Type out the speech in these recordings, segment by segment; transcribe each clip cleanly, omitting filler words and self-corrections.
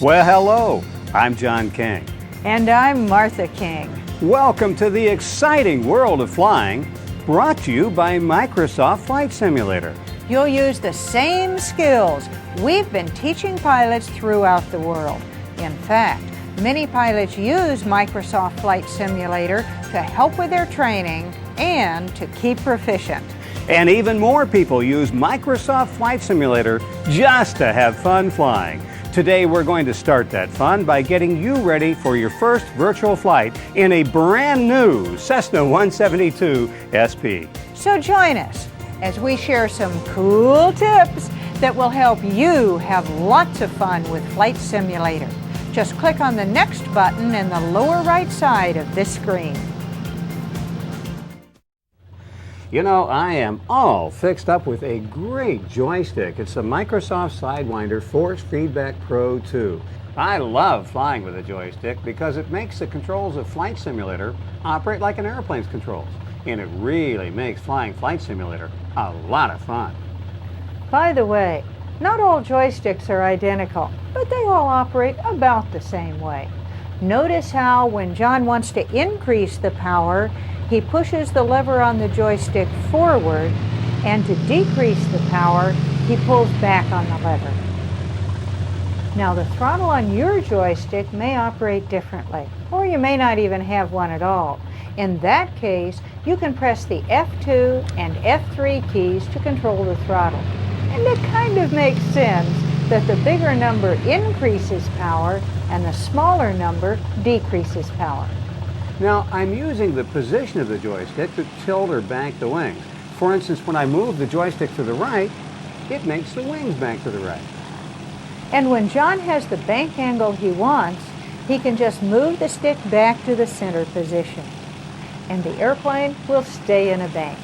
Well, hello. I'm John King. And I'm Martha King. Welcome to the exciting world of flying, brought to you by Microsoft Flight Simulator. You'll use the same skills we've been teaching pilots throughout the world. In fact, many pilots use Microsoft Flight Simulator to help with their training and to keep proficient. And even more people use Microsoft Flight Simulator just to have fun flying. Today we're going to start that fun by getting you ready for your first virtual flight in a brand new Cessna 172 SP. So join us as we share some cool tips that will help you have lots of fun with Flight Simulator. Just click on the next button in the lower right side of this screen. You know, I am all fixed up with a great joystick. It's the Microsoft Sidewinder Force Feedback Pro 2. I love flying with a joystick because it makes the controls of Flight Simulator operate like an airplane's controls. And it really makes flying Flight Simulator a lot of fun. By the way, not all joysticks are identical, but they all operate about the same way. Notice how when John wants to increase the power, he pushes the lever on the joystick forward, and to decrease the power, he pulls back on the lever. Now the throttle on your joystick may operate differently, or you may not even have one at all. In that case, you can press the F2 and F3 keys to control the throttle. And it kind of makes sense that the bigger number increases power and the smaller number decreases power. Now, I'm using the position of the joystick to tilt or bank the wings. For instance, when I move the joystick to the right, it makes the wings bank to the right. And when John has the bank angle he wants, he can just move the stick back to the center position. And the airplane will stay in a bank.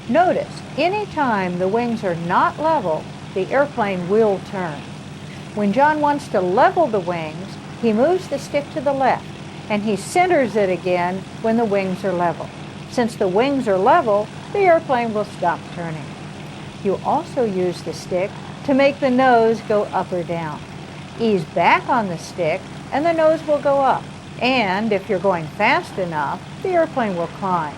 Notice, anytime the wings are not level, the airplane will turn. When John wants to level the wings, he moves the stick to the left, and he centers it again when the wings are level. Since the wings are level, the airplane will stop turning. You also use the stick to make the nose go up or down. Ease back on the stick, and the nose will go up. And if you're going fast enough, the airplane will climb.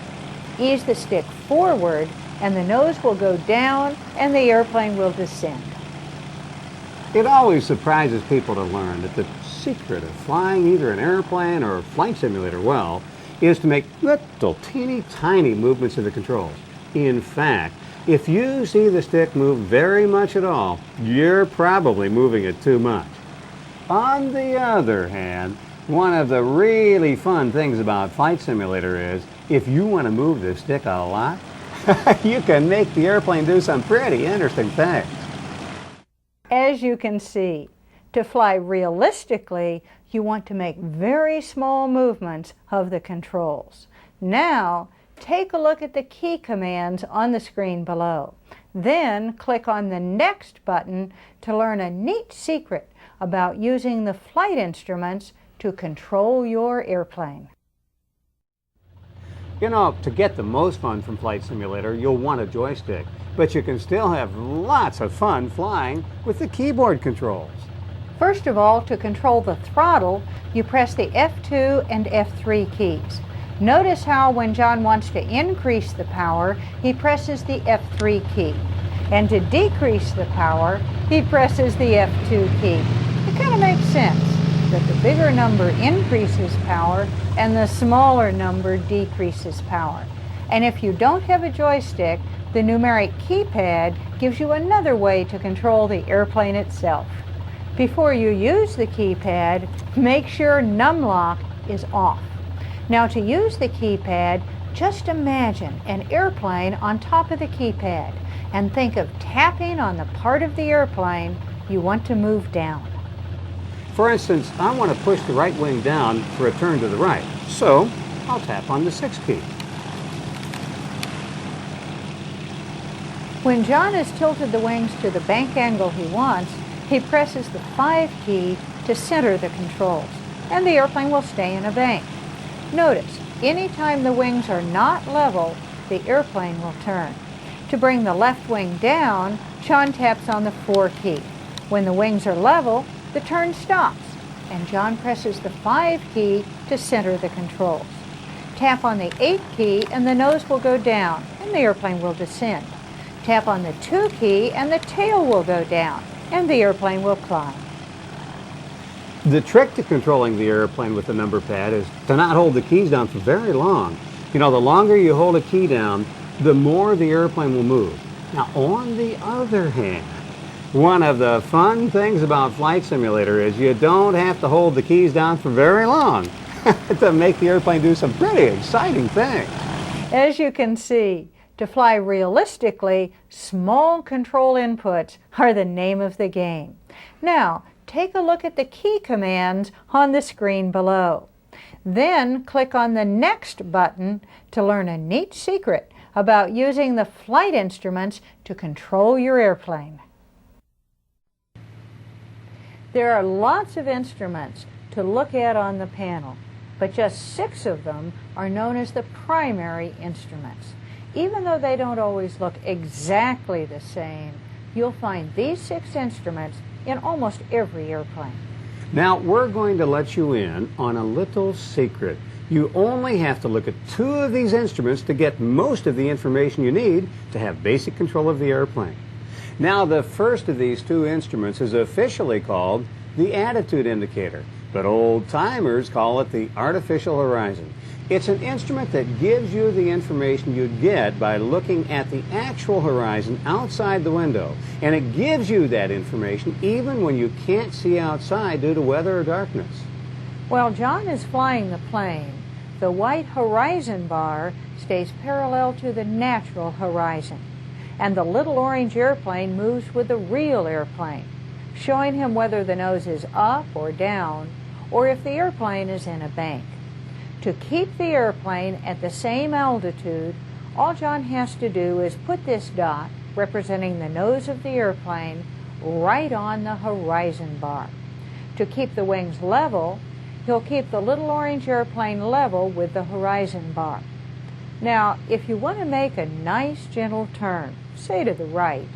Ease the stick forward, and the nose will go down, and the airplane will descend. It always surprises people to learn that the secret of flying either an airplane or a flight simulator well is to make little teeny tiny movements of the controls. In fact, if you see the stick move very much at all, you're probably moving it too much. On the other hand, one of the really fun things about Flight Simulator is if you want to move the stick a lot, you can make the airplane do some pretty interesting things. As you can see, to fly realistically, you want to make very small movements of the controls. Now, take a look at the key commands on the screen below. Then click on the next button to learn a neat secret about using the flight instruments to control your airplane. You know, to get the most fun from Flight Simulator, you'll want a joystick, but you can still have lots of fun flying with the keyboard controls. First of all, to control the throttle, you press the F2 and F3 keys. Notice how when John wants to increase the power, he presses the F3 key. And to decrease the power, he presses the F2 key. It kind of makes sense that the bigger number increases power and the smaller number decreases power. And if you don't have a joystick, the numeric keypad gives you another way to control the airplane itself. Before you use the keypad, make sure numlock is off. Now to use the keypad, just imagine an airplane on top of the keypad and think of tapping on the part of the airplane you want to move down. For instance, I want to push the right wing down for a turn to the right, so I'll tap on the 6 key. When John has tilted the wings to the bank angle he wants, he presses the 5 key to center the controls, and the airplane will stay in a bank. Notice, anytime the wings are not level, the airplane will turn. To bring the left wing down, John taps on the 4 key. When the wings are level, the turn stops, and John presses the 5 key to center the controls. Tap on the 8 key and the nose will go down and the airplane will descend. Tap on the 2 key and the tail will go down and the airplane will climb. The trick to controlling the airplane with the number pad is to not hold the keys down for very long. You know, the longer you hold a key down, the more the airplane will move. Now, on the other hand, one of the fun things about Flight Simulator is you don't have to hold the keys down for very long to make the airplane do some pretty exciting things. As you can see, to fly realistically, small control inputs are the name of the game. Now, take a look at the key commands on the screen below. Then click on the Next button to learn a neat secret about using the flight instruments to control your airplane. There are lots of instruments to look at on the panel, but just 6 of them are known as the primary instruments. Even though they don't always look exactly the same, you'll find these 6 instruments in almost every airplane. Now, we're going to let you in on a little secret. You only have to look at 2 of these instruments to get most of the information you need to have basic control of the airplane. Now, the first of these 2 instruments is officially called the attitude indicator, but old-timers call it the artificial horizon. It's an instrument that gives you the information you'd get by looking at the actual horizon outside the window, and it gives you that information even when you can't see outside due to weather or darkness. While John is flying the plane, the white horizon bar stays parallel to the natural horizon, and the little orange airplane moves with the real airplane, showing him whether the nose is up or down, or if the airplane is in a bank. To keep the airplane at the same altitude, all John has to do is put this dot, representing the nose of the airplane, right on the horizon bar. To keep the wings level, he'll keep the little orange airplane level with the horizon bar. Now, if you want to make a nice gentle turn, say to the right,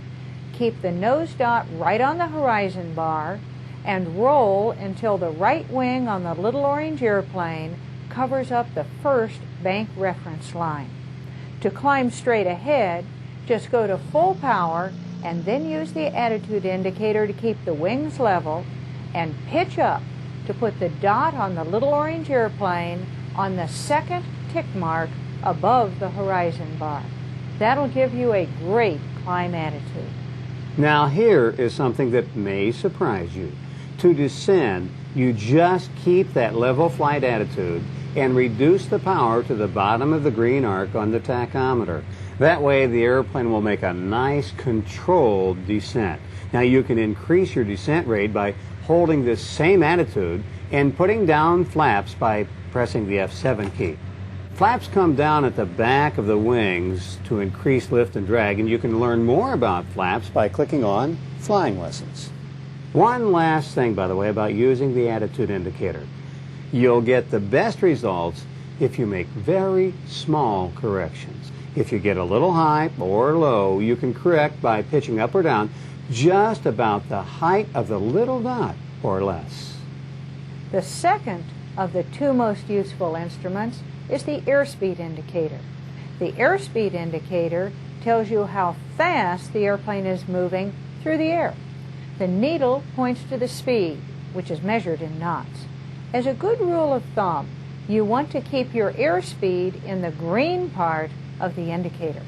keep the nose dot right on the horizon bar and roll until the right wing on the little orange airplane covers up the first bank reference line. To climb straight ahead, just go to full power and then use the attitude indicator to keep the wings level and pitch up to put the dot on the little orange airplane on the second tick mark above the horizon bar. That'll give you a great climb attitude. Now, here is something that may surprise you. To descend, you just keep that level flight attitude and reduce the power to the bottom of the green arc on the tachometer. That way the airplane will make a nice controlled descent. Now, you can increase your descent rate by holding this same attitude and putting down flaps by pressing the F7 key. Flaps come down at the back of the wings to increase lift and drag, and you can learn more about flaps by clicking on Flying Lessons. One last thing, by the way, about using the attitude indicator. You'll get the best results if you make very small corrections. If you get a little high or low, you can correct by pitching up or down just about the height of the little dot or less. The second of the 2 most useful instruments is the airspeed indicator. The airspeed indicator tells you how fast the airplane is moving through the air. The needle points to the speed, which is measured in knots. As a good rule of thumb, you want to keep your airspeed in the green part of the indicator.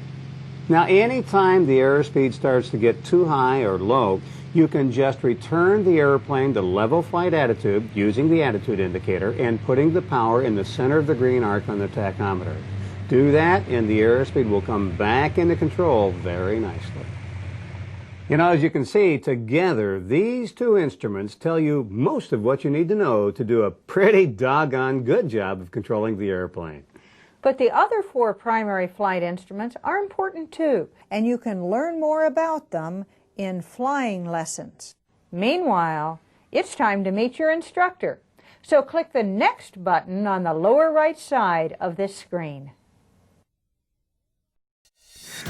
Now, anytime the airspeed starts to get too high or low, you can just return the airplane to level flight attitude using the attitude indicator and putting the power in the center of the green arc on the tachometer. Do that and the airspeed will come back into control very nicely. You know, as you can see, together, these 2 instruments tell you most of what you need to know to do a pretty doggone good job of controlling the airplane. But the other 4 primary flight instruments are important too, and you can learn more about them in flying lessons. Meanwhile, it's time to meet your instructor. So click the Next button on the lower right side of this screen.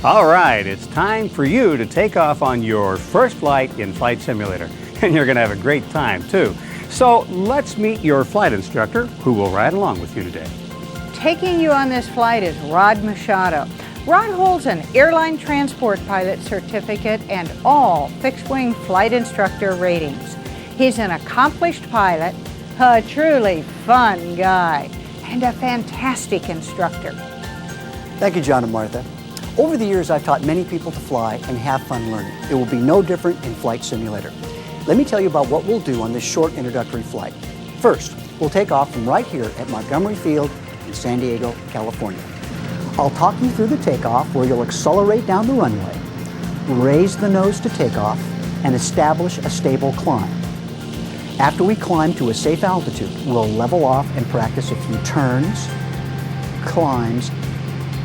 All right, it's time for you to take off on your first flight in Flight Simulator. And you're going to have a great time, too. So let's meet your flight instructor who will ride along with you today. Taking you on this flight is Rod Machado. Rod holds an airline transport pilot certificate and all fixed-wing flight instructor ratings. He's an accomplished pilot, a truly fun guy, and a fantastic instructor. Thank you, John and Martha. Over the years, I've taught many people to fly and have fun learning. It will be no different in Flight Simulator. Let me tell you about what we'll do on this short introductory flight. First, we'll take off from right here at Montgomery Field in San Diego, California. I'll talk you through the takeoff where you'll accelerate down the runway, raise the nose to takeoff, and establish a stable climb. After we climb to a safe altitude, we'll level off and practice a few turns, climbs,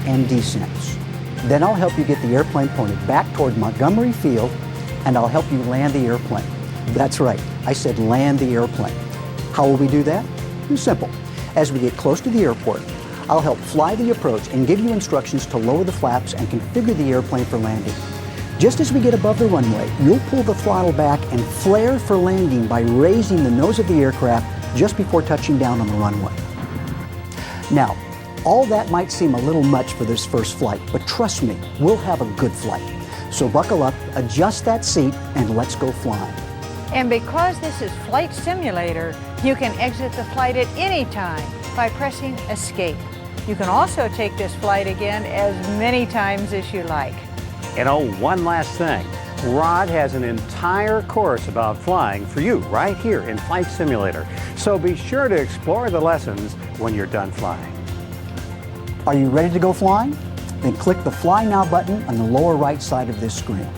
and descents. Then I'll help you get the airplane pointed back toward Montgomery Field, and I'll help you land the airplane. That's right, I said land the airplane. How will we do that? It's simple. As we get close to the airport, I'll help fly the approach and give you instructions to lower the flaps and configure the airplane for landing. Just as we get above the runway, you'll pull the throttle back and flare for landing by raising the nose of the aircraft just before touching down on the runway. Now, all that might seem a little much for this first flight, but trust me, we'll have a good flight. So buckle up, adjust that seat, and let's go flying. And because this is Flight Simulator, you can exit the flight at any time by pressing Escape. You can also take this flight again as many times as you like. And oh, one last thing. Rod has an entire course about flying for you right here in Flight Simulator. So be sure to explore the lessons when you're done flying. Are you ready to go flying? Then click the Fly Now button on the lower right side of this screen.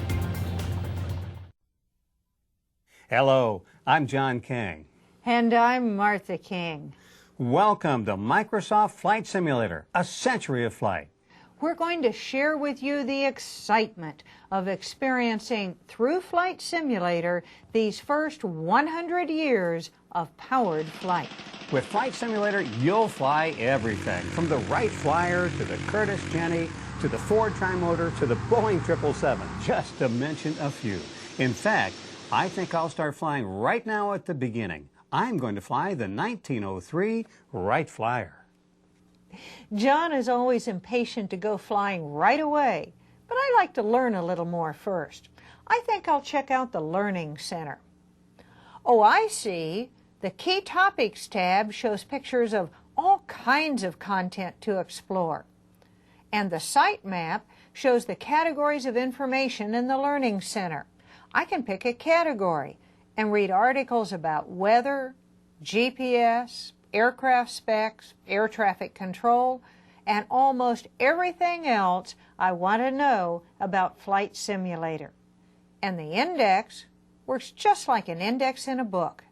Hello, I'm John King. And I'm Martha King. Welcome to Microsoft Flight Simulator, a century of flight. We're going to share with you the excitement of experiencing through Flight Simulator these first 100 years of powered flight. With Flight Simulator, you'll fly everything, from the Wright Flyer to the Curtiss Jenny to the Ford Trimotor to the Boeing 777, just to mention a few. In fact, I think I'll start flying right now at the beginning. I'm going to fly the 1903 Wright Flyer. John is always impatient to go flying right away, but I like to learn a little more first. I think I'll check out the Learning Center. Oh, I see. The Key Topics tab shows pictures of all kinds of content to explore. And the Site Map shows the categories of information in the Learning Center. I can pick a category and read articles about weather, GPS, aircraft specs, air traffic control, and almost everything else I want to know about Flight Simulator. And the index works just like an index in a book.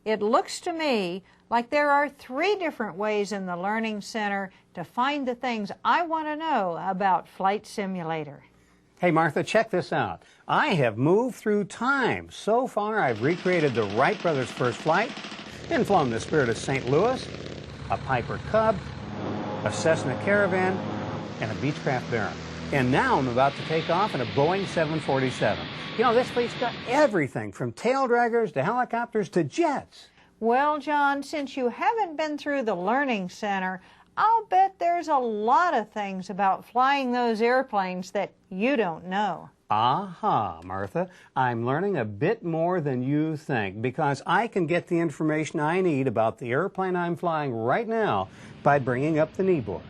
It looks to me like there are 3 different ways in the Learning Center to find the things I want to know about Flight Simulator. Hey Martha, check this out. I have moved through time. So far, I've recreated the Wright brothers' first flight, and flown the Spirit of St. Louis, a Piper Cub, a Cessna Caravan, and a Beechcraft Baron. And now I'm about to take off in a Boeing 747. You know, this fleet's got everything from tail draggers to helicopters to jets. Well, John, since you haven't been through the Learning Center, I'll bet there's a lot of things about flying those airplanes that you don't know. Aha, Martha, I'm learning a bit more than you think because I can get the information I need about the airplane I'm flying right now by bringing up the kneeboard.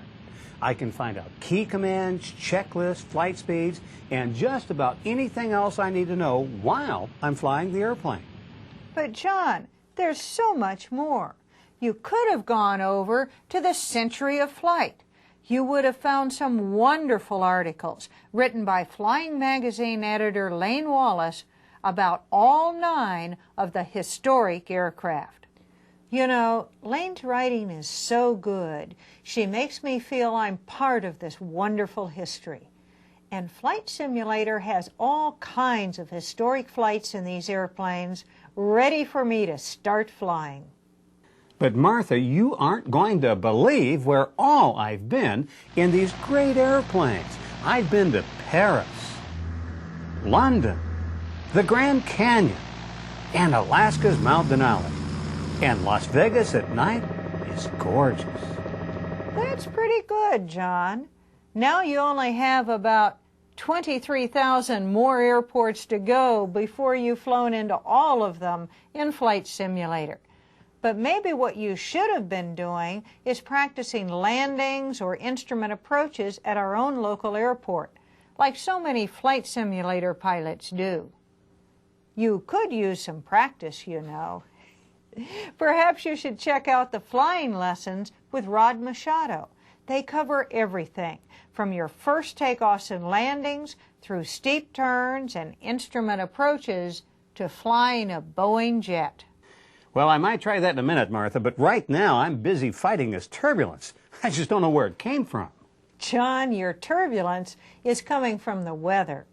I can find out key commands, checklists, flight speeds, and just about anything else I need to know while I'm flying the airplane. But John, there's so much more. You could have gone over to the Century of Flight. You would have found some wonderful articles written by Flying Magazine editor Lane Wallace about all 9 of the historic aircraft. You know, Lane's writing is so good. She makes me feel I'm part of this wonderful history. And Flight Simulator has all kinds of historic flights in these airplanes ready for me to start flying. But Martha, you aren't going to believe where all I've been in these great airplanes. I've been to Paris, London, the Grand Canyon, and Alaska's Mount Denali. And Las Vegas at night is gorgeous. That's pretty good, John. Now you only have about 23,000 more airports to go before you've flown into all of them in Flight Simulator. But maybe what you should have been doing is practicing landings or instrument approaches at our own local airport, like so many Flight Simulator pilots do. You could use some practice, you know. Perhaps you should check out the flying lessons with Rod Machado. They cover everything, from your first takeoffs and landings through steep turns and instrument approaches to flying a Boeing jet. Well, I might try that in a minute, Martha, but right now I'm busy fighting this turbulence. I just don't know where it came from. John, your turbulence is coming from the weather.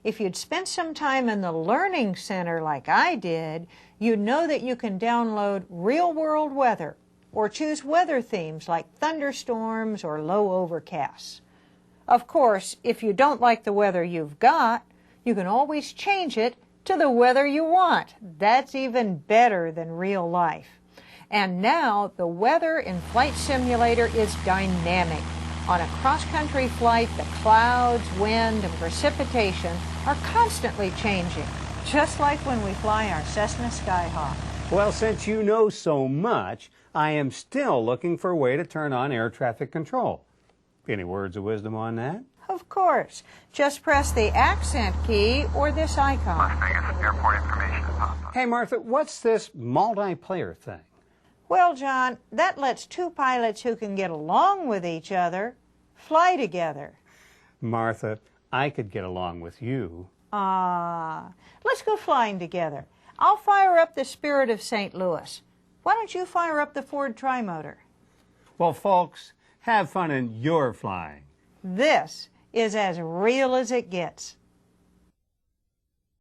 If you'd spent some time in the Learning Center like I did, you'd know that you can download real-world weather or choose weather themes like thunderstorms or low overcasts. Of course, if you don't like the weather you've got, you can always change it to the weather you want. That's even better than real life. And now the weather in Flight Simulator is dynamic. On a cross-country flight, the clouds, wind, and precipitation are constantly changing, just like when we fly our Cessna Skyhawk. Well, since you know so much, I am still looking for a way to turn on air traffic control. Any words of wisdom on that? Of course. Just press the accent key or this icon. Las Vegas airport information is on. Hey, Martha, what's this multiplayer thing? Well, John, that lets two pilots who can get along with each other fly together. Martha, I could get along with you. Let's go flying together. I'll fire up the Spirit of St. Louis. Why don't you fire up the Ford Trimotor? Well, folks, have fun in your flying. This is as real as it gets.